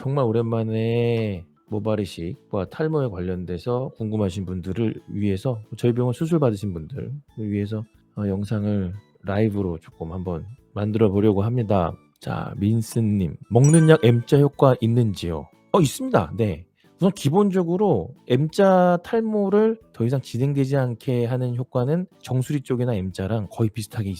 정말 오랜만에 모발이식과 탈모에 관련돼서 궁금하신 분들을 위해서 저희 병원 수술 받으신 분들을 위해서 영상을 라이브로 조금 한번 만들어 보려고 합니다. 자, 민스님, 먹는 약 M자 효과 있는지요? 있습니다. 네. 우선 기본적으로 M자 탈모를 더 이상 진행되지 않게 하는 효과는 정수리 쪽이나 M자랑 거의 비슷하게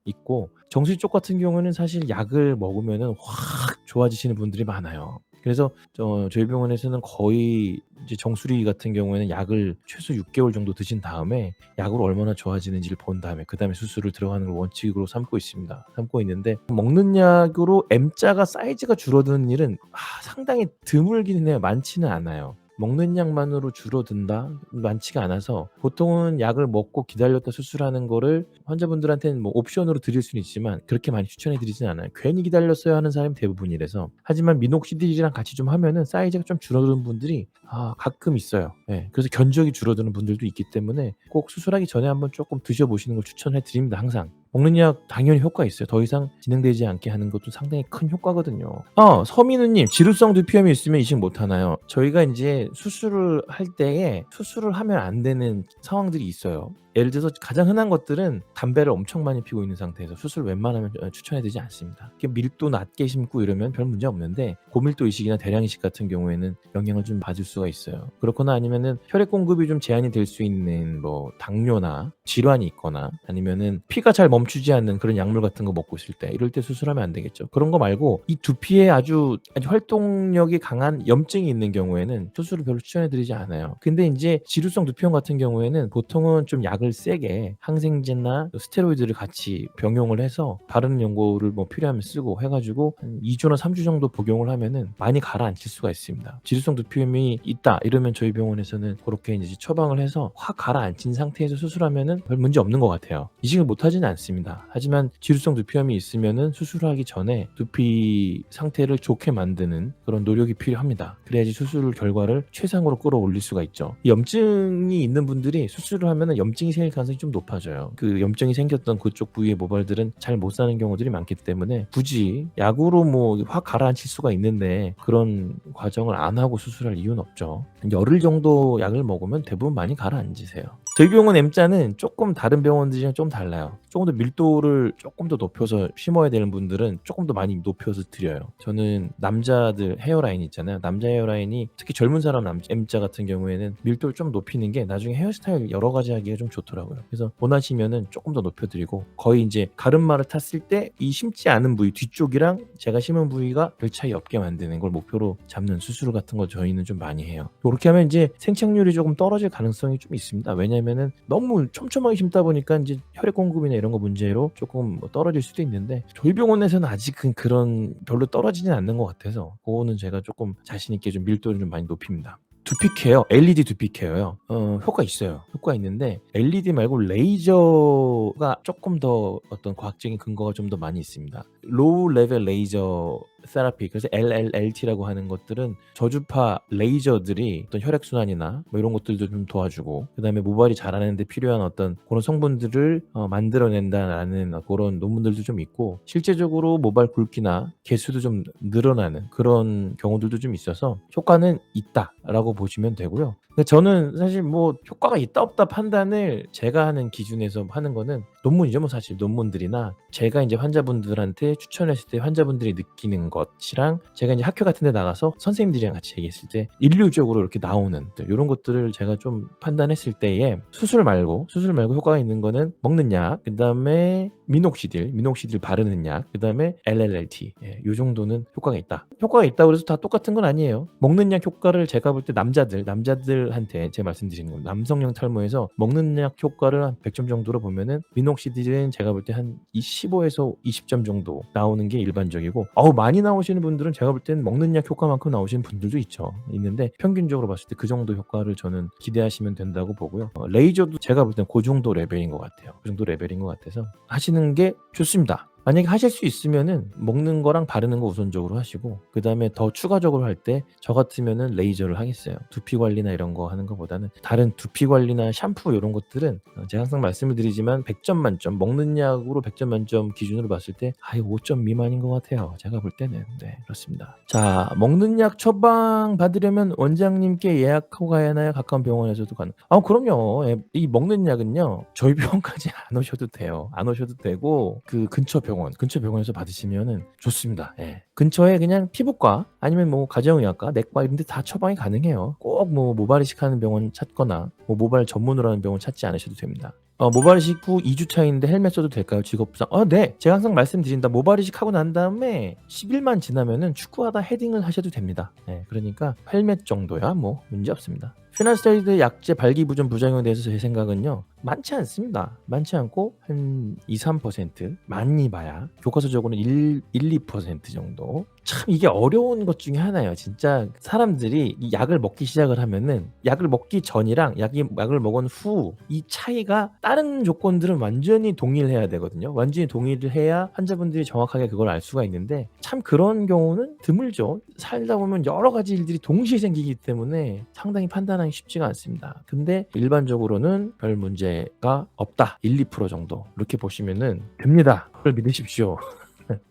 있고, 정수리 쪽 같은 경우는 사실 약을 먹으면은 확 좋아지시는 분들이 많아요. 그래서 저희 병원에서는 거의 이제 정수리 같은 경우에는 약을 최소 6개월 정도 드신 다음에 약으로 얼마나 좋아지는지를 본 다음에 그다음에 수술을 들어가는 걸 원칙으로 삼고 있는데, 먹는 약으로 M자가 사이즈가 줄어드는 일은 상당히 드물기는 해요. 많지는 않아요. 먹는 약만으로 줄어든다? 많지가 않아서 보통은 약을 먹고 기다렸다 수술하는 거를 환자분들한테는 뭐 옵션으로 드릴 수는 있지만 그렇게 많이 추천해 드리진 않아요. 괜히 기다렸어야 하는 사람이 대부분이라서. 하지만 미녹시딜이랑 같이 좀 하면은 사이즈가 좀 줄어드는 분들이 가끔 있어요. 예. 그래서 견적이 줄어드는 분들도 있기 때문에 꼭 수술하기 전에 한번 조금 드셔보시는 걸 추천해 드립니다. 항상. 먹는 약 당연히 효과 있어요. 더 이상 진행되지 않게 하는 것도 상당히 큰 효과거든요. 서민우님, 지루성 두피염이 있으면 이식 못하나요? 저희가 이제 수술을 할 때에 수술을 하면 안 되는 상황들이 있어요. 예를 들어서 가장 흔한 것들은 담배를 엄청 많이 피우고 있는 상태에서 수술 웬만하면 추천해드리지 않습니다. 밀도 낮게 심고 이러면 별 문제 없는데, 고밀도 이식이나 대량 이식 같은 경우에는 영향을 좀 받을 수가 있어요. 그렇거나 아니면은 혈액 공급이 좀 제한이 될 수 있는 뭐 당뇨나 질환이 있거나 아니면은 피가 잘 멈추지 않는 그런 약물 같은 거 먹고 있을 때, 이럴 때 수술하면 안 되겠죠. 그런 거 말고 이 두피에 아주 활동력이 강한 염증이 있는 경우에는 수술을 별로 추천해드리지 않아요. 근데 이제 지루성 두피염 같은 경우에는 보통은 좀 약을 세게 항생제나 스테로이드를 같이 병용을 해서 바르는 연고를 뭐 필요하면 쓰고 해가지고 한 2주나 3주 정도 복용을 하면은 많이 가라앉힐 수가 있습니다. 지루성 두피염이 있다 이러면 저희 병원에서는 그렇게 이제 처방을 해서 확 가라앉힌 상태에서 수술하면은 별 문제 없는 것 같아요. 이식을 못하지는 않습니다. 하지만 지루성 두피염이 있으면은 수술하기 전에 두피 상태를 좋게 만드는 그런 노력이 필요합니다. 그래야지 수술 결과를 최상으로 끌어올릴 수가 있죠. 염증이 있는 분들이 수술을 하면은 염증이 생길 가능성이 좀 높아져요. 그 염증이 생겼던 그쪽 부위의 모발들은 잘 못 사는 경우들이 많기 때문에 굳이 약으로 뭐 확 가라앉힐 수가 있는데 그런 과정을 안 하고 수술할 이유는 없죠. 열흘 정도 약을 먹으면 대부분 많이 가라앉으세요. 저희 병원 M자는 조금 다른 병원들이랑 좀 달라요. 조금 더 밀도를 조금 더 높여서 심어야 되는 분들은 조금 더 많이 높여서 드려요. 저는 남자들 헤어라인 있잖아요. 남자 헤어라인이 특히 젊은 사람 M자 같은 경우에는 밀도를 좀 높이는 게 나중에 헤어스타일 여러 가지 하기가 좀 좋더라고요. 그래서 원하시면은 조금 더 높여드리고, 거의 이제 가르마를 탔을 때 이 심지 않은 부위 뒤쪽이랑 제가 심은 부위가 별 차이 없게 만드는 걸 목표로 잡는 수술 같은 거 저희는 좀 많이 해요. 그렇게 하면 이제 생착률이 조금 떨어질 가능성이 좀 있습니다. 왜냐면은 너무 촘촘하게 심다 보니까 이제 혈액 공급이나 이런 거 문제로 조금 떨어질 수도 있는데, 저희 병원에서는 아직은 그런 별로 떨어지진 않는 것 같아서 그거는 제가 조금 자신 있게 좀 밀도를 좀 많이 높입니다. 두피 케어, LED 두피 케어요. 효과 있어요. 효과 있는데 LED 말고 레이저가 조금 더 어떤 과학적인 근거가 좀 더 많이 있습니다. 로우 레벨 레이저 세라피, 그래서 LLLT라고 하는 것들은 저주파 레이저들이 어떤 혈액순환이나 뭐 이런 것들도 좀 도와주고, 그 다음에 모발이 자라는 데 필요한 어떤 그런 성분들을 만들어낸다라는 그런 논문들도 좀 있고, 실제적으로 모발 굵기나 개수도 좀 늘어나는 그런 경우들도 좀 있어서 효과는 있다라고 보시면 되고요. 근데 저는 사실 뭐 효과가 있다 없다 판단을 제가 하는 기준에서 하는 거는 논문이죠. 뭐 사실 논문들이나 제가 이제 환자분들한테 추천했을 때 환자분들이 느끼는 것이랑 제가 이제 학교 같은 데 나가서 선생님들이랑 같이 얘기했을 때 인류적으로 이렇게 나오는 이런 것들을 제가 좀 판단했을 때에 수술 말고 효과가 있는 거는 먹는 약, 그다음에 미녹시딜 바르는 약, 그다음에 LLLT, 요 정도는 효과가 있다. 효과가 있다고 해서 다 똑같은 건 아니에요. 먹는 약 효과를 제가 볼 때 남자들한테 제가 말씀드리는 겁니다. 남성형 탈모에서 먹는 약 효과를 한 100점 정도로 보면은 미녹시딜은 제가 볼 때 한 15에서 20점 정도 나오는 게 일반적이고, 많이 나오시는 분들은 제가 볼 때는 먹는 약 효과만큼 나오시는 분들도 있는데 평균적으로 봤을 때 그 정도 효과를 저는 기대하시면 된다고 보고요. 레이저도 제가 볼 때는 그 정도 레벨인 것 같아요. 그 정도 레벨인 것 같아서 하시는 게 좋습니다. 만약에 하실 수 있으면은 먹는 거랑 바르는 거 우선적으로 하시고 그다음에 더 추가적으로 할 때 저 같으면은 레이저를 하겠어요. 두피 관리나 이런 거 하는 것보다는 다른 두피 관리나 샴푸 요런 것들은 제가 항상 말씀을 드리지만 100점 만점 먹는 약으로 100점 만점 기준으로 봤을 때 5점 미만인 것 같아요. 제가 볼 때는. 네, 그렇습니다. 자, 먹는 약 처방 받으려면 원장님께 예약하고 가야 하나요? 가까운 병원에서도 가능? 그럼요. 예, 이 먹는 약은요. 저희 병원까지 안 오셔도 돼요. 안 오셔도 되고 그 근처 병원에서 받으시면은 좋습니다. 예. 근처에 그냥 피부과 아니면 뭐 가정의학과, 내과 이런 데 다 처방이 가능해요. 꼭 뭐 모발이식 하는 병원 찾거나 뭐 모발 전문으로 하는 병원 찾지 않으셔도 됩니다. 모발이식 후 2주 차인데 헬멧 써도 될까요? 직업부상. 네. 제가 항상 말씀드린다. 모발이식 하고 난 다음에 10일만 지나면은 축구하다 헤딩을 하셔도 됩니다. 네, 그러니까 헬멧 정도야 뭐 문제 없습니다. 피나스테로이드 약제 발기부전 부작용에 대해서 제 생각은요. 많지 않습니다. 많지 않고 한 2-3% 많이 봐야 교과서적으로는 1-2% 정도. 참 이게 어려운 것 중에 하나예요. 진짜 사람들이 이 약을 먹기 시작을 하면은 약을 먹기 전이랑 약을 먹은 후 이 차이가 다른 조건들은 완전히 동일해야 되거든요. 완전히 동일을 해야 환자분들이 정확하게 그걸 알 수가 있는데 참 그런 경우는 드물죠. 살다 보면 여러 가지 일들이 동시에 생기기 때문에 상당히 판단하기 쉽지가 않습니다. 근데 일반적으로는 별 문제가 없다. 1-2% 정도 이렇게 보시면은 됩니다. 그걸 믿으십시오.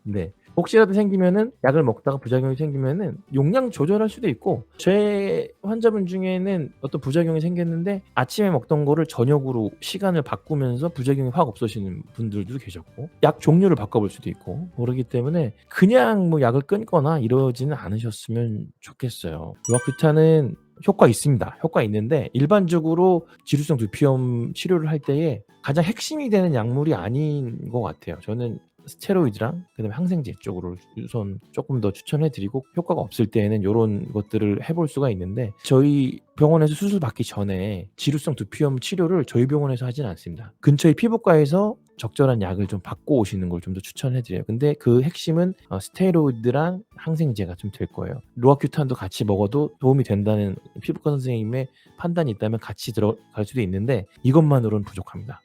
네. 혹시라도 생기면은 약을 먹다가 부작용이 생기면은 용량 조절할 수도 있고 제 환자분 중에는 어떤 부작용이 생겼는데 아침에 먹던 거를 저녁으로 시간을 바꾸면서 부작용이 확 없어지는 분들도 계셨고 약 종류를 바꿔볼 수도 있고 모르기 때문에 그냥 뭐 약을 끊거나 이러지는 않으셨으면 좋겠어요. 로아큐탄은 효과 있습니다. 효과 있는데 일반적으로 지루성 두피염 치료를 할 때에 가장 핵심이 되는 약물이 아닌 것 같아요. 저는 스테로이드랑 그다음에 항생제 쪽으로 우선 조금 더 추천해 드리고 효과가 없을 때에는 요런 것들을 해볼 수가 있는데 저희 병원에서 수술 받기 전에 지루성 두피염 치료를 저희 병원에서 하진 않습니다. 근처의 피부과에서 적절한 약을 좀 받고 오시는 걸 좀 더 추천해 드려요. 근데 그 핵심은 스테로이드랑 항생제가 좀 될 거예요. 로아큐탄도 같이 먹어도 도움이 된다는 피부과 선생님의 판단이 있다면 같이 들어갈 수도 있는데 이것만으로는 부족합니다.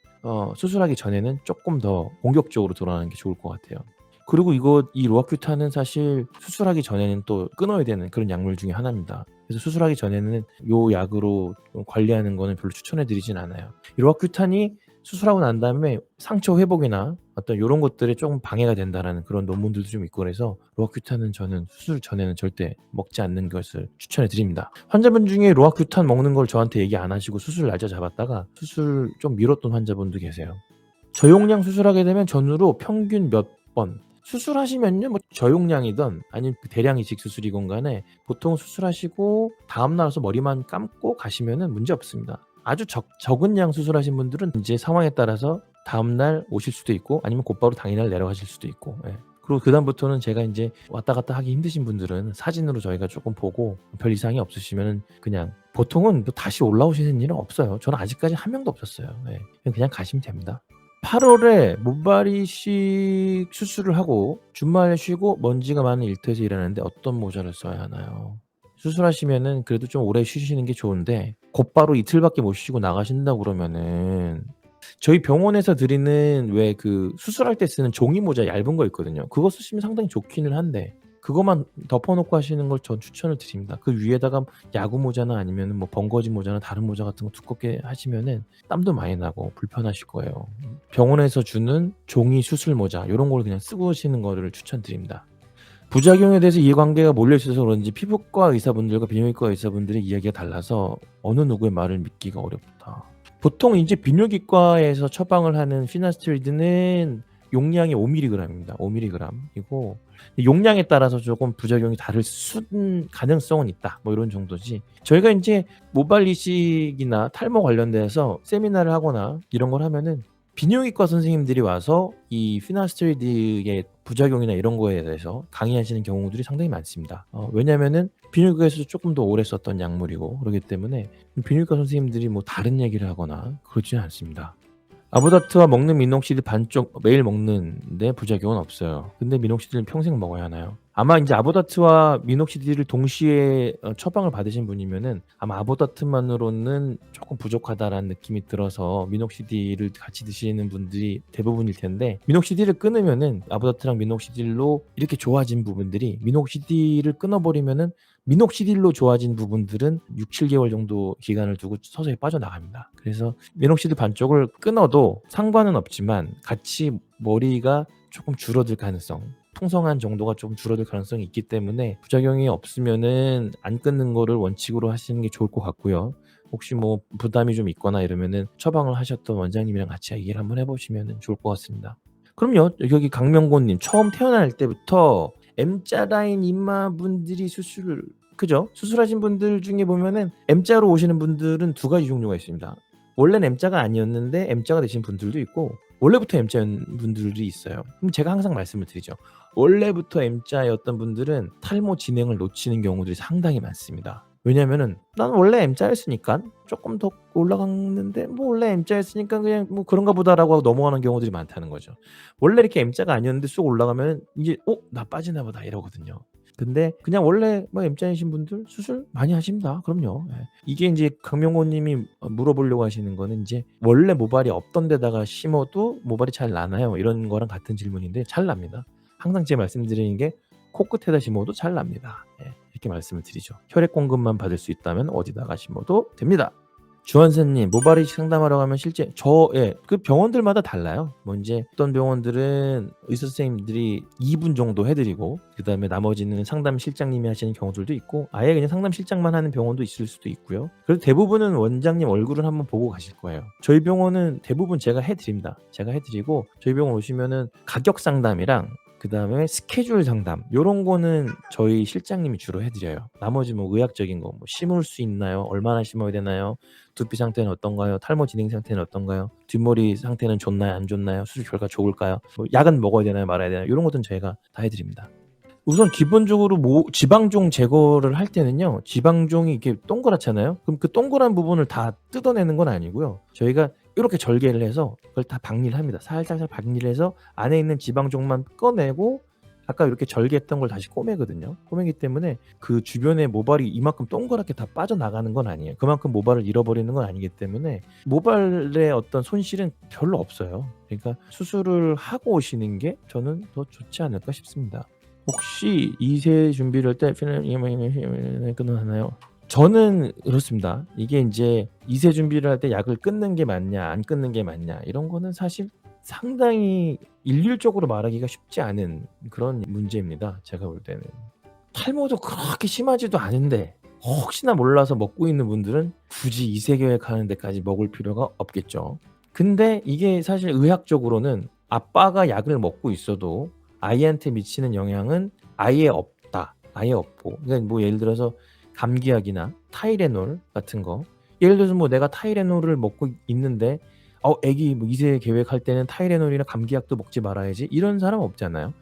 수술하기 전에는 조금 더 공격적으로 돌아가는 게 좋을 것 같아요. 그리고 이 로아큐탄은 사실 수술하기 전에는 또 끊어야 되는 그런 약물 중에 하나입니다. 그래서 수술하기 전에는 요 약으로 관리하는 거는 별로 추천해 드리진 않아요. 이 로아큐탄이 수술하고 난 다음에 상처 회복이나 어떤 요런 것들에 조금 방해가 된다라는 그런 논문들도 좀 있고 그래서 로아큐탄은 저는 수술 전에는 절대 먹지 않는 것을 추천해 드립니다. 환자분 중에 로아큐탄 먹는 걸 저한테 얘기 안 하시고 수술 날짜 잡았다가 수술 좀 미뤘던 환자분도 계세요. 저용량 수술하게 되면 전후로 평균 몇 번 수술하시면요 뭐 저용량이든 아니면 대량 이식 수술이건 간에 보통 수술하시고 다음날 와서 머리만 감고 가시면은 문제 없습니다. 아주 적은 양 수술하신 분들은 이제 상황에 따라서 다음날 오실 수도 있고 아니면 곧바로 당일날 내려가실 수도 있고 그리고 그다음부터는 제가 이제 왔다 갔다 하기 힘드신 분들은 사진으로 저희가 조금 보고 별 이상이 없으시면은 그냥 보통은 또 다시 올라오시는 일은 없어요. 저는 아직까지 한 명도 없었어요. 그냥 가시면 됩니다. 8월에 모발이식 수술을 하고 주말에 쉬고 먼지가 많은 일터에서 일하는데 어떤 모자를 써야 하나요? 수술하시면은 그래도 좀 오래 쉬시는 게 좋은데 곧바로 이틀밖에 못 쉬고 나가신다고 그러면은 저희 병원에서 드리는 왜 그 수술할 때 쓰는 종이 모자 얇은 거 있거든요. 그거 쓰시면 상당히 좋기는 한데 그것만 덮어놓고 하시는 걸 전 추천을 드립니다. 그 위에다가 야구 모자나 아니면은 뭐 번거지 모자나 다른 모자 같은 거 두껍게 하시면은 땀도 많이 나고 불편하실 거예요. 병원에서 주는 종이 수술 모자 요런 걸 그냥 쓰고 오시는 거를 추천드립니다. 부작용에 대해서 이해관계가 몰려있어서 그런지 피부과 의사분들과 비뇨기과 의사분들의 이야기가 달라서 어느 누구의 말을 믿기가 어렵다. 보통 이제 비뇨기과에서 처방을 하는 피나스테로이드는 용량이 5mg입니다. 5mg이고 용량에 따라서 조금 부작용이 다를 가능성은 있다. 뭐 이런 정도지. 저희가 이제 모발 이식이나 탈모 관련돼서 세미나를 하거나 이런 걸 하면은 비뇨기과 선생님들이 와서 이 피나스테로이드의 부작용이나 이런 거에 대해서 강의하시는 경우들이 상당히 많습니다. 왜냐면은 비뇨기과에서 조금 더 오래 썼던 약물이고 그렇기 때문에 비뇨기과 선생님들이 뭐 다른 얘기를 하거나 그렇지는 않습니다. 아보다트와 먹는 미녹시딜 반쪽 매일 먹는데 부작용은 없어요. 근데 미녹시딜은 평생 먹어야 하나요? 아마 인제 아보다트와 미녹시딜을 동시에 처방을 받으신 분이면은 아마 '아보다트만으로는 쪼끔 부족하다.'라는 느낌이 들어서 미녹시딜을 같이 드시는 분들이 대부분일 텐데, 미녹시딜을 끊으면은 아보다트랑 미녹시딜로 이렇게 좋아진 부분들이 미녹시딜을 끊어 버리면은 미녹시딜로 좋아진 부분들은 6-7개월 정도 기간을 두고 서서히 빠져나갑니다. 그래서 미녹시딜 반쪽을 끊어도 상관은 없지만 같이 머리가 쪼끔 줄어들 가능성, 풍성한 정도가 좀 줄어들 가능성이 있기 때문에 부작용이 없으면은 안 끊는 거를 원칙으로 하시는 게 좋을 것 같고요. 혹시 뭐 부담이 좀 있거나 이러면은 처방을 하셨던 원장님이랑 같이 얘기를 한번 해 보시면은 좋을 것 같습니다. 그럼요. 여기 강명곤 님, 처음 태어날 때부터 M자 라인 임마분들이 수술을, 그죠? 수술하신 분들 중에 보면은 M자로 오시는 분들은 두 가지 종류가 있습니다. 원래는 M자가 아니었는데 M자가 되신 분들도 있고 원래부터 M자인 분들도 있어요. 그럼 제가 항상 말씀을 드리죠. 원래부터 M자였던 분들은 탈모 진행을 놓치는 경우들이 상당히 많습니다. 왜냐면은 '난 원래 M자였으니까 쪼끔 더 올라갔는데 뭐 원래 M자였으니까 그냥 뭐 그런가 보다.'라고 하고 넘어가는 경우들이 많다는 거죠. 원래 이렇게 M자가 아니었는데 쑥 올라가면은 이제 '어 나 빠지나 보다.' 이러거든요. 근데 그냥 원래 뭐 M자이신 분들 수술 많이 하십니다. 그럼요. 예. 이게 인제 강명호 님이 물어보려고 하시는 거는 인제 원래 모발이 없던 데다가 심어도 모발이 잘 나나요? 이런 거랑 같은 질문인데 잘 납니다. 항상 제가 말씀드리는 게 코끝에다 심어도 잘 납니다. 예. 이렇게 말씀을 드리죠. 혈액 공급만 받을 수 있다면 어디다가 심어도 됩니다. 주원사님, 모발 이식 상담하러 가면 실제 그 병원들마다 달라요. 뭐 인제 어떤 병원들은 의사 선생님들이 2분 정도 해 드리고 그다음에 나머지는 상담 실장님이 하시는 경우들도 있고 아예 그냥 상담 실장만 하는 병원도 있을 수도 있고요. 그래도 대부분은 원장님 얼굴을 한번 보고 가실 거예요. 저희 병원은 대부분 제가 해 드립니다. 제가 해 드리고 저희 병원 오시면은 가격 상담이랑 그다음에 스케줄 상담 요런 거는 저희 실장님이 주로 해 드려요. 나머지 뭐 의학적인 거 뭐 심을 수 있나요? 얼마나 심어야 되나요? 두피 상태는 어떤가요? 탈모 진행 상태는 어떤가요? 뒷머리 상태는 좋나요? 안 좋나요? 수술 결과 좋을까요? 뭐 약은 먹어야 되나요? 말아야 되나요? 요런 것들은 저희가 다 해 드립니다. 우선 기본적으로 지방종 제거를 할 때는요. 지방종이 이렇게 동그랗잖아요. 그럼 그 동그란 부분을 다 뜯어내는 건 아니고요. 저희가 요렇게 절개를 해서 그걸 다 박리를 합니다. 살살살 박리를 해서 안에 있는 지방종만 꺼내고 아까 이렇게 절개했던 걸 다시 꼬매거든요. 꼬매기 때문에 그 주변에 모발이 이만큼 동그랗게 다 빠져나가는 건 아니에요. 그만큼 모발을 잃어버리는 건 아니기 때문에 모발의 어떤 손실은 별로 없어요. 그러니까 수술을 하고 오시는 게 저는 더 좋지 않을까 싶습니다. 혹시 2세 준비를 할 때 끊어나요? 저는 그렇습니다. 이게 인제 2세 준비를 할 때 약을 끊는 게 맞냐 안 끊는 게 맞냐 이런 거는 사실 상당히 일률적으로 말하기가 쉽지 않은 그런 문제입니다, 제가 볼 때는. 탈모도 그렇게 심하지도 않은데 혹시나 몰라서 먹고 있는 분들은 굳이 2세 계획하는 데까지 먹을 필요가 없겠죠. 근데 이게 사실 의학적으로는 아빠가 약을 먹고 있어도 아이한테 미치는 영향은 아예 없다. 아예 없고. 그러니까 뭐 예를 들어서 감기약이나 타이레놀 같은 거. 예를 들어서 뭐 내가 타이레놀을 먹고 있는데 애기 뭐 2세 계획할 때는 타이레놀이나 감기약도 먹지 말아야지 이런 사람 없잖아요.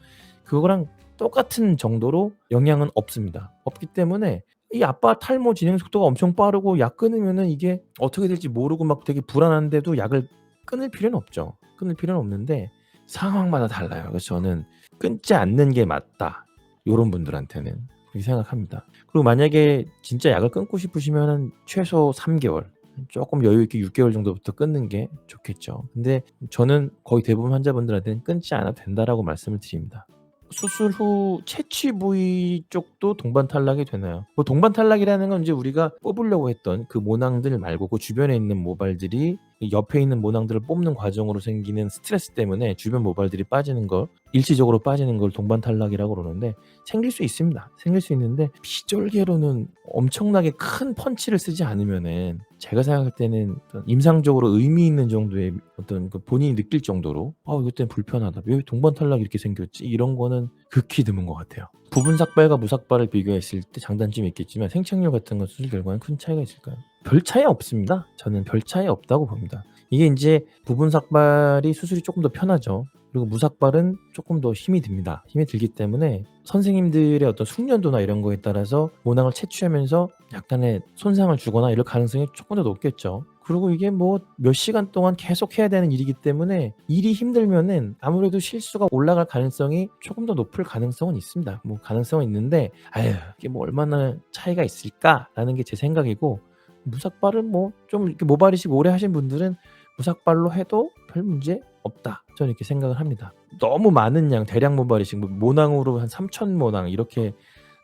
그거랑 똑같은 정도로 영향은 없습니다. 없기 때문에 이 아빠 탈모 진행 속도가 엄청 빠르고 약 끊으면은 이게 어떻게 될지 모르고 막 되게 불안한데도 약을 끊을 필요는 없죠. 끊을 필요는 없는데 상황마다 달라요. 그래서 저는 끊지 않는 게 맞다. 요런 분들한테는 그렇게 생각합니다. 그리고 만약에 진짜 약을 끊고 싶으시면은 최소 3개월, 쪼끔 여유 있게 6개월 정도부터 끊는 게 좋겠죠. 근데 저는 거의 대부분 환자분들한테는 끊지 않아도 된다라고 말씀을 드립니다. 수술 후 채취 부위 쪽도 동반 탈락이 되나요? 뭐 동반 탈락이라는 건 이제 우리가 뽑으려고 했던 그 모낭들 말고 그 주변에 있는 모발들이 이 옆에 있는 모낭들을 뽑는 과정으로 생기는 스트레스 때문에 주변 모발들이 빠지는 걸 일시적으로 빠지는 걸 동반 탈락이라고 그러는데 생길 수 있습니다. 생길 수 있는데 비절개로는 엄청나게 큰 펀치를 쓰지 않으면은 제가 생각할 때는 어떤 임상적으로 의미 있는 정도의 어떤 그 본인이 느낄 정도로 '이것 때문에 불편하다. 왜 동반 탈락이 이렇게 생겼지?' 이런 거는 극히 드문 것 같아요. 부분 삭발과 무삭발을 비교했을 때 장단점이 있겠지만 생착률 같은 건 수술 결과는 큰 차이가 있을까요? 별 차이 없습니다. 저는 별 차이 없다고 봅니다. 이게 인제 부분 삭발이 수술이 쪼끔 더 편하죠. 그리고 무삭발은 쪼끔 더 힘이 듭니다. 힘이 들기 때문에 선생님들의 어떤 숙련도나 이런 거에 따라서 모낭을 채취하면서 약간의 손상을 주거나 이럴 가능성이 쪼끔 더 높겠죠. 그리고 이게 뭐 몇 시간 동안 계속 해야 되는 일이기 때문에 일이 힘들면은 아무래도 실수가 올라갈 가능성이 조금 더 높을 가능성은 있습니다. 뭐 가능성은 있는데 아유 이게 뭐 얼마나 차이가 있을까라는 게 제 생각이고 무삭발은 뭐 좀 이렇게 모발이식 오래 하신 분들은 무삭발로 해도 별 문제 없다. 저는 이렇게 생각을 합니다. 너무 많은 양 대량 모발이식 뭐 모낭으로 한 3,000 모낭 이렇게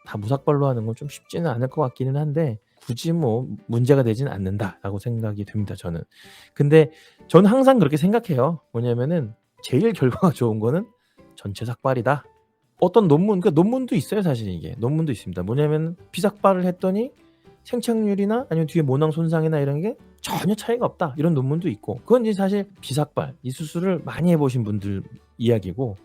다 무삭발로 하는 건 좀 쉽지는 않을 것 같기는 한데 굳이 뭐 문제가 되진 않는다라고 생각이 됩니다 저는. 근데 저는 항상 그렇게 생각해요. 뭐냐면은 제일 결과가 좋은 거는 전체 삭발이다. 어떤 논문 그러니까 논문도 있어요 사실 이게. 논문도 있습니다. 뭐냐면 비삭발을 했더니 생착률이나 아니면 뒤에 모낭 손상이나 이런 게 전혀 차이가 없다. 이런 논문도 있고. 그건 이제 사실 비삭발 이 수술을 많이 해 보신 분들 이야기고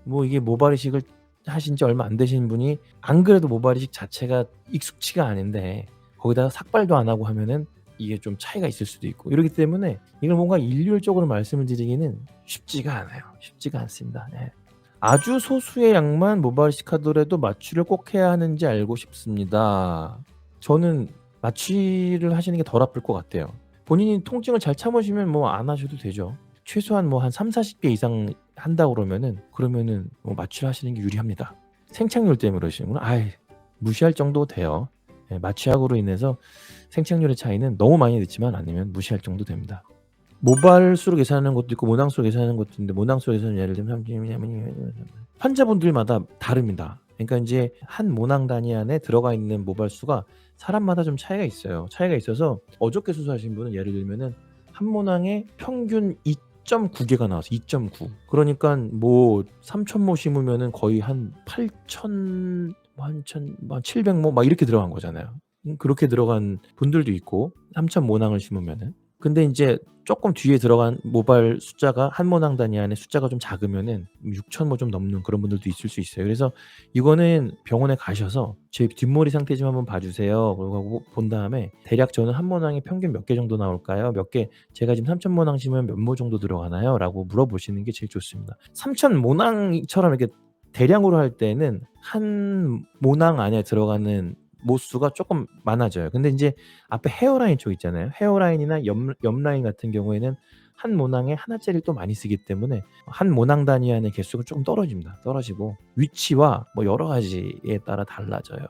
뭐 이게 모발 이식을 하신 지 얼마 안 되신 분이 안 그래도 모발 이식 자체가 익숙치가 않은데 거기다가 삭발도 안 하고 하면은 이게 좀 차이가 있을 수도 있고 이러기 때문에 이걸 뭔가 일률적으로 말씀을 드리기는 쉽지가 않아요. 쉽지가 않습니다. 네. 아주 소수의 양만 모발 이식하더라도 마취를 꼭 해야 하는지 알고 싶습니다. 저는 마취를 하시는 게 덜 아플 것 같아요. 본인이 통증을 잘 참으시면 뭐 안 하셔도 되죠. 최소한 뭐 한 30-40개 이상 한다 그러면은 뭐 마취를 하시는 게 유리합니다. 생착률 때문에 그러시는구나. 아이 무시할 정도 돼요. 예, 마취약으로 인해서 생착률의 차이는 너무 많이 늦지만 않으면 무시할 정도 됩니다. 모발 수로 계산하는 것도 있고 모낭 수로 계산하는 것도 있는데 모낭 수로 계산은 예를 들면 환자분들마다 다릅니다. 그러니까 이제 한 모낭 단위 안에 들어가 있는 모발 수가 사람마다 좀 차이가 있어요. 차이가 있어서 어저께 수술하신 분은 예를 들면은 한 모낭에 평균 2.9개가 나와서 2.9. 그러니까 뭐 3,000모 심으면은 거의 한 8,000, 한 700모 막 이렇게 들어간 거잖아요. 그렇게 들어간 분들도 있고 3,000 모낭을 심으면은. 근데 인제 쪼끔 뒤에 들어간 모발 숫자가 한 모낭 단위 안에 숫자가 좀 작으면은 6,000 모 좀 넘는 그런 분들도 있을 수 있어요. 그래서 이거는 병원에 가셔서 "제 뒷머리 상태 좀 한번 봐 주세요." 그러고 본 다음에 대략 저는 한 모낭에 평균 몇 개 정도 나올까요? 몇 개 제가 지금 3,000 모낭 심으면 몇 모 정도 들어가나요? 라고 물어보시는 게 제일 좋습니다. 3,000 모낭처럼 이렇게 대량으로 할 때는 한 모낭 안에 들어가는 모수가 쪼끔 많아져요. 근데 인제 앞에 헤어라인 쪽 있잖아요. 헤어라인이나 옆 라인 같은 경우에는 한 모낭에 하나짜리를 또 많이 쓰기 때문에 한 모낭 단위 안의 개수가 쪼금 떨어집니다. 떨어지고 위치와 뭐 여러 가지에 따라 달라져요.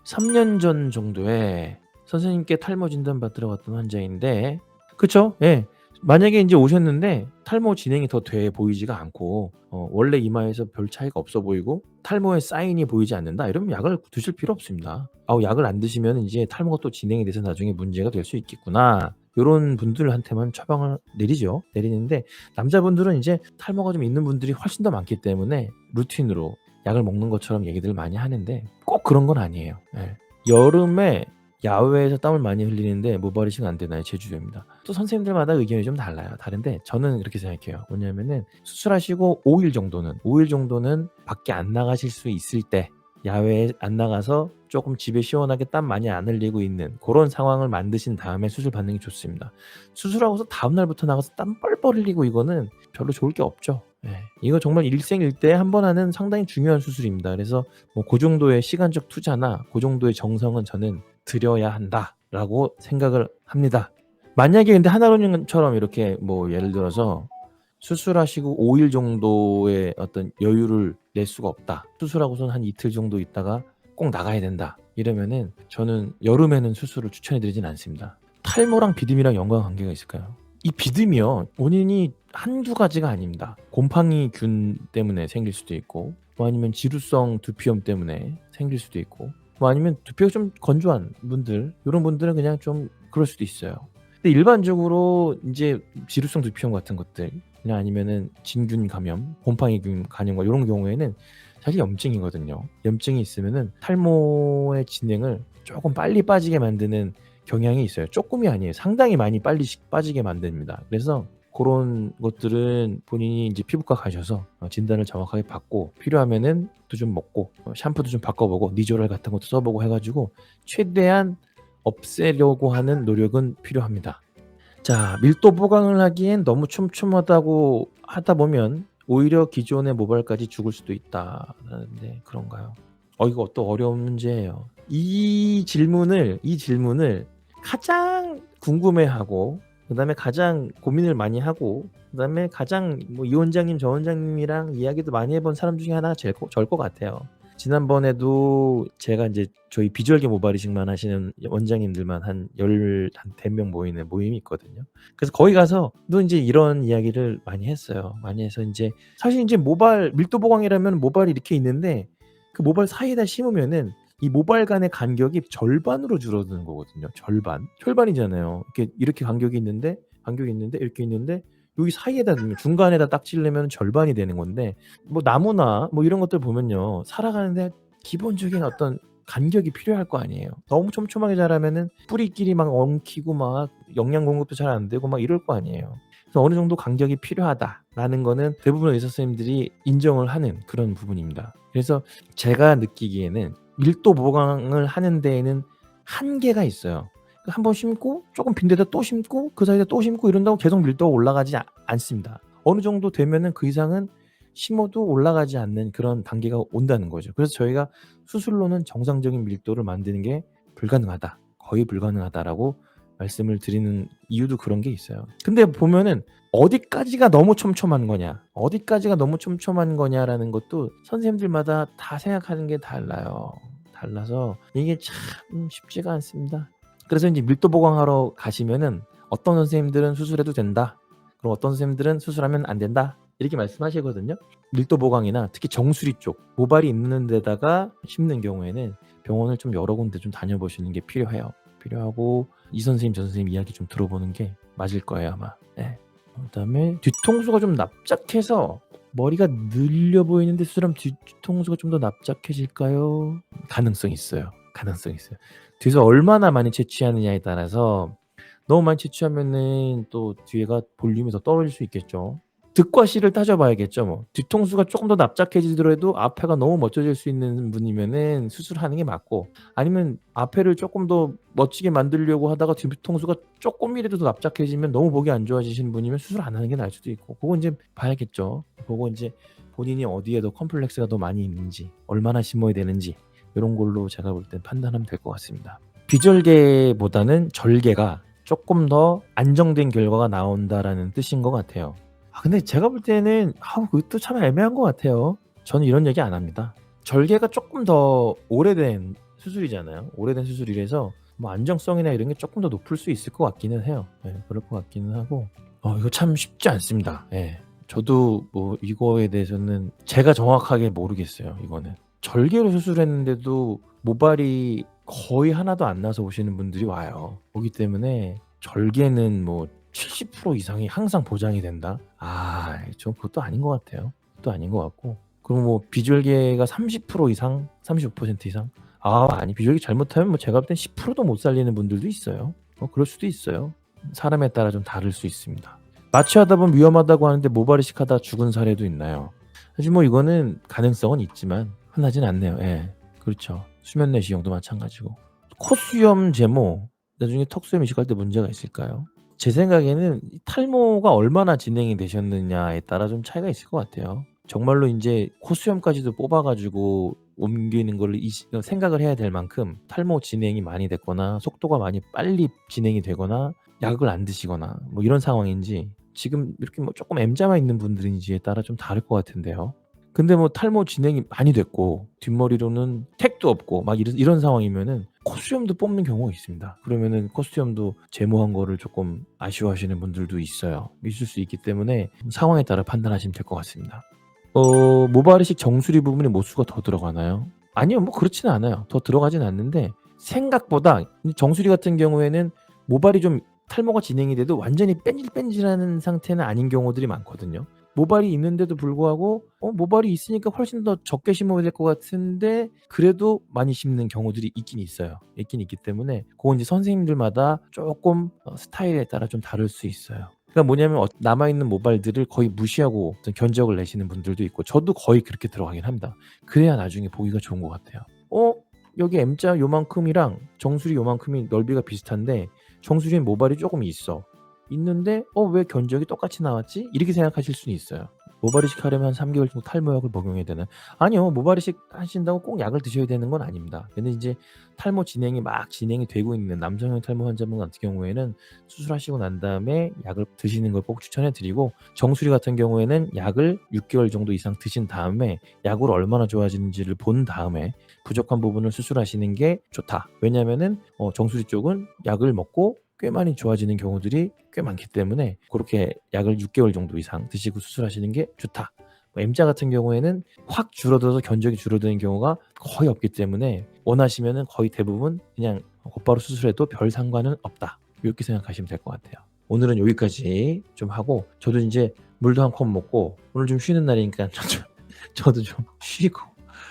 3년 전 정도에 선생님께 탈모 진단 받으러 갔던 환자인데 그쵸? 예. 만약에 인제 오셨는데 탈모 진행이 더 돼 보이지가 않고 원래 이마에서 별 차이가 없어 보이고 탈모의 사인이 보이지 않는다 이러면 약을 드실 필요 없습니다. 약을 안 드시면은 이제 탈모가 또 진행이 돼서 나중에 문제가 될 수 있겠구나. 요런 분들한테만 처방을 내리죠. 내리는데 남자분들은 이제 탈모가 좀 있는 분들이 훨씬 더 많기 때문에 루틴으로 약을 먹는 것처럼 얘기들을 많이 하는데 꼭 그런 건 아니에요. 예. 여름에 야외에서 땀을 많이 흘리는데 모발 이식 안 되나요? 제주도입니다. 또 선생님들마다 의견이 좀 달라요. 다른데 저는 이렇게 생각해요. 뭐냐면은 수술하시고 5일 정도는 밖에 안 나가실 수 있을 때 야외에 안 나가서 조금 집에 시원하게 땀 많이 안 흘리고 있는 고런 상황을 만드신 다음에 수술 받는 게 좋습니다. 수술하고서 다음 날부터 나가서 땀 뻘뻘 흘리고 이거는 별로 좋을 게 없죠. 예. 이거 정말 일생일대에 한 번 하는 상당히 중요한 수술입니다. 그래서 뭐 고 정도의 시간적 투자나 고 정도의 정성은 저는 들여야 한다라고 생각을 합니다. 만약에 근데 하나로님처럼 이렇게 뭐 예를 들어서 수술하시고 5일 정도의 어떤 여유를 낼 수가 없다. 수술하고선 한 이틀 정도 있다가 꼭 나가야 된다. 이러면은 저는 여름에는 수술을 추천해 드리진 않습니다. 탈모랑 비듬이랑 연관관계가 있을까요? 이 비듬이요. 원인이 한두 가지가 아닙니다. 곰팡이균 때문에 생길 수도 있고 뭐 아니면 지루성 두피염 때문에 생길 수도 있고 뭐 아니면 두피가 좀 건조한 분들 요런 분들은 그냥 좀 그럴 수도 있어요. 근데 일반적으로 인제 지루성 두피염 같은 것들 그냥 아니면은 진균 감염, 곰팡이균 감염과 요런 경우에는 사실 염증이거든요. 염증이 있으면은 탈모의 진행을 쪼금 빨리 빠지게 만드는 경향이 있어요. 쪼끔이 아니에요. 상당히 많이 빨리 빠지게 만듭니다. 그래서 고런 것들은 본인이 인제 피부과 가셔서 진단을 정확하게 받고 필요하면은 도 좀 먹고 샴푸도 좀 바꿔 보고 니조랄 같은 것도 써 보고 해 가지고 최대한 없애려고 하는 노력은 필요합니다. 자, 밀도 보강을 하기엔 너무 촘촘하다고 하다 보면 오히려 기존의 모발까지 죽을 수도 있다라는데 그런가요? 이거 또 어려운 문제예요. 이 질문을 가장 궁금해하고 그다음에 가장 고민을 많이 하고 그다음에 가장 뭐 이 원장님 저 원장님이랑 이야기도 많이 해본 사람 중에 하나가 저일 것 같아요. 지난번에도 제가 이제 저희 비주얼계 모발이식만 하시는 원장님들만 한 10명 모이는 모임이 있거든요. 그래서 거기 가서 또 이제 이런 이야기를 많이 했어요. 많이 해서 이제 사실 이제 모발 밀도 보강이라면 모발이 이렇게 있는데 그 모발 사이에다 심으면은 이 모발 간의 간격이 절반으로 줄어드는 거거든요. 절반. 혈반이잖아요. 이렇게 간격이 있는데 이렇게 있는데 여기 사이에다 넣으면 중간에다 딱 찌르면 절반이 되는 건데 뭐 나무나 뭐 이런 것들 보면요. 살아가는데 기본적인 어떤 간격이 필요할 거 아니에요. 너무 촘촘하게 자라면은 뿌리끼리 막 엉키고 막 영양 공급도 잘 안 되고 막 이럴 거 아니에요. 그래서 어느 정도 간격이 필요하다라는 거는 대부분의 의사 선생님들이 인정을 하는 그런 부분입니다. 그래서 제가 느끼기에는 밀도 보강을 하는 데에는 한계가 있어요. 한번 심고 조금 빈 데다 또 심고 그 사이에 또 심고 이런다고 계속 밀도가 올라가지 않습니다. 어느 정도 되면은 그 이상은 심어도 올라가지 않는 그런 단계가 온다는 거죠. 그래서 저희가 수술로는 정상적인 밀도를 만드는 게 불가능하다. 거의 불가능하다라고 말씀을 드리는 이유도 그런 게 있어요. 근데 보면은 어디까지가 너무 촘촘한 거냐, 어디까지가 너무 촘촘한 거냐라는 것도 선생님들마다 다 생각하는 게 달라요. 달라서 이게 참 쉽지가 않습니다. 그래서 이제 밀도 보강하러 가시면은 어떤 선생님들은 수술해도 된다. 그럼 어떤 선생님들은 수술하면 안 된다. 이렇게 말씀하시거든요. 밀도 보강이나 특히 정수리 쪽 모발이 있는 데다가 심는 경우에는 병원을 좀 여러 군데 좀 다녀보시는 게 필요하고 이 선생님 저 선생님 이야기 좀 들어보는 게 맞을 거예요 아마. 네. 그다음에 뒤통수가 좀 납작해서 머리가 늘려 보이는데 수술하면 뒤통수가 좀 더 납작해질까요? 가능성이 있어요. 뒤에서 얼마나 많이 채취하느냐에 따라서 너무 많이 채취하면은 또 뒤에가 볼륨이 더 떨어질 수 있겠죠. 득과 실을 따져봐야겠죠 뭐. 뒤통수가 조금 더 납작해지더라도 앞에가 너무 멋져질 수 있는 분이면은 수술하는 게 맞고 아니면 앞에를 조금 더 멋지게 만들려고 하다가 뒤통수가 조금이라도 더 납작해지면 너무 보기 안 좋아지시는 분이면 수술 안 하는 게 나을 수도 있고 그거 이제 봐야겠죠. 그거 이제 본인이 어디에 더 컴플렉스가 더 많이 있는지 얼마나 심어야 되는지 이런 걸로 제가 볼 땐 판단하면 될 것 같습니다. 비절개보다는 절개가 조금 더 안정된 결과가 나온다라는 뜻인 것 같아요. 근데 제가 볼 때는 그것도 참 애매한 것 같아요. 저는 이런 얘기 안 합니다. 절개가 조금 더 오래된 수술이잖아요. 오래된 수술이라서 뭐 안정성이나 이런 게 조금 더 높을 수 있을 것 같기는 해요. 그럴 것 같기는 하고 이거 참 쉽지 않습니다. 저도 뭐 이거에 대해서는 제가 정확하게 모르겠어요. 이거는 절개로 수술했는데도 모발이 거의 하나도 안 나서 오시는 분들이 와요. 그렇기 때문에 절개는 뭐 70% 이상이 항상 보장이 된다? 전 그것도 아닌 것 같아요. 그것도 아닌 것 같고. 그럼 뭐 비절개가 30% 이상, 35% 이상? 아니 비절개 잘못하면 뭐 제가 볼 땐 10%도 못 살리는 분들도 있어요. 그럴 수도 있어요. 사람에 따라 좀 다를 수 있습니다. 마취하다 보면 위험하다고 하는데 모발이식하다 죽은 사례도 있나요? 사실 뭐 이거는 가능성은 있지만 흔하진 않네요. 그렇죠. 수면 내시경도 마찬가지고. 콧수염 제모 나중에 턱수염 이식할 때 문제가 있을까요? 제 생각에는 탈모가 얼마나 진행이 되셨느냐에 따라 좀 차이가 있을 것 같아요. 정말로 인제 콧수염까지도 뽑아 가지고 옮기는 거를 생각을 해야 될 만큼 탈모 진행이 많이 됐거나 속도가 많이 빨리 진행이 되거나 약을 안 드시거나 뭐 이런 상황인지 지금 이렇게 뭐 쪼끔 M자만 있는 분들인지에 따라 좀 다를 것 같은데요. 근데 뭐 탈모 진행이 많이 됐고 뒷머리로는 택도 없고 막 이런 상황이면은 콧수염도 뽑는 경우가 있습니다. 그러면은 콧수염도 제모한 거를 조금 아쉬워하시는 분들도 있어요. 있을 수 있기 때문에 상황에 따라 판단하시면 될 것 같습니다. 모발이식 정수리 부분에 모수가 더 들어가나요? 아니요. 뭐 그렇지는 않아요. 더 들어가진 않는데 생각보다 정수리 같은 경우에는 모발이 좀 탈모가 진행이 돼도 완전히 뺀질뺀질하는 상태는 아닌 경우들이 많거든요. 모발이 있는데도 불구하고 모발이 있으니까 훨씬 더 적게 심어야 될 것 같은데 그래도 많이 심는 경우들이 있긴 있어요. 있긴 있기 때문에 그건 이제 선생님들마다 조금 스타일에 따라 좀 다를 수 있어요. 그러니까 뭐냐면 남아있는 모발들을 거의 무시하고 어떤 견적을 내시는 분들도 있고 저도 거의 그렇게 들어가긴 합니다. 그래야 나중에 보기가 좋은 것 같아요. 여기 M자 요만큼이랑 정수리 요만큼이 넓이가 비슷한데 정수리에 모발이 조금 있어. 있는데 왜 견적이 똑같이 나왔지? 이렇게 생각하실 수는 있어요. 모발 이식하려면 한 3개월 정도 탈모약을 복용해야 되나요? 아니요. 모발 이식 하신다고 꼭 약을 드셔야 되는 건 아닙니다. 근데 인제 탈모 진행이 막 진행이 되고 있는 남성형 탈모 환자분 같은 경우에는 수술하시고 난 다음에 약을 드시는 걸 꼭 추천해 드리고, 정수리 같은 경우에는 약을 6개월 정도 이상 드신 다음에 약으로 얼마나 좋아지는지를 본 다음에 부족한 부분을 수술하시는 게 좋다. 왜냐하면은 정수리 쪽은 약을 먹고 꽤 많이 좋아지는 경우들이 꽤 많기 때문에 고렇게 약을 6개월 정도 이상 드시고 수술하시는 게 좋다. M자 같은 경우에는 확 줄어들어서 견적이 줄어드는 경우가 거의 없기 때문에 원하시면은 거의 대부분 그냥 곧바로 수술해도 별 상관은 없다. 이렇게 생각하시면 될 것 같아요. 오늘은 여기까지 좀 하고, 저도 인제 물도 한 컵 먹고 오늘 좀 쉬는 날이니까 저도 좀 쉬고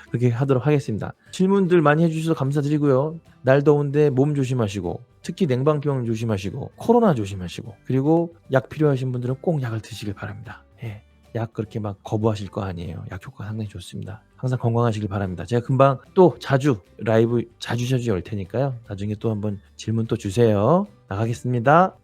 그렇게 하도록 하겠습니다. 질문들 많이 해 주셔서 감사드리고요. 날 더운데 몸 조심하시고, 특히 냉방병 조심하시고, 코로나 조심하시고, 그리고 약 필요하신 분들은 꼭 약을 드시길 바랍니다. 예. 약 그렇게 막 거부하실 거 아니에요. 약 효과가 상당히 좋습니다. 항상 건강하시길 바랍니다. 제가 금방 또 자주 라이브 자주자주 열 테니까요. 나중에 또 한번 질문 또 주세요. 나가겠습니다.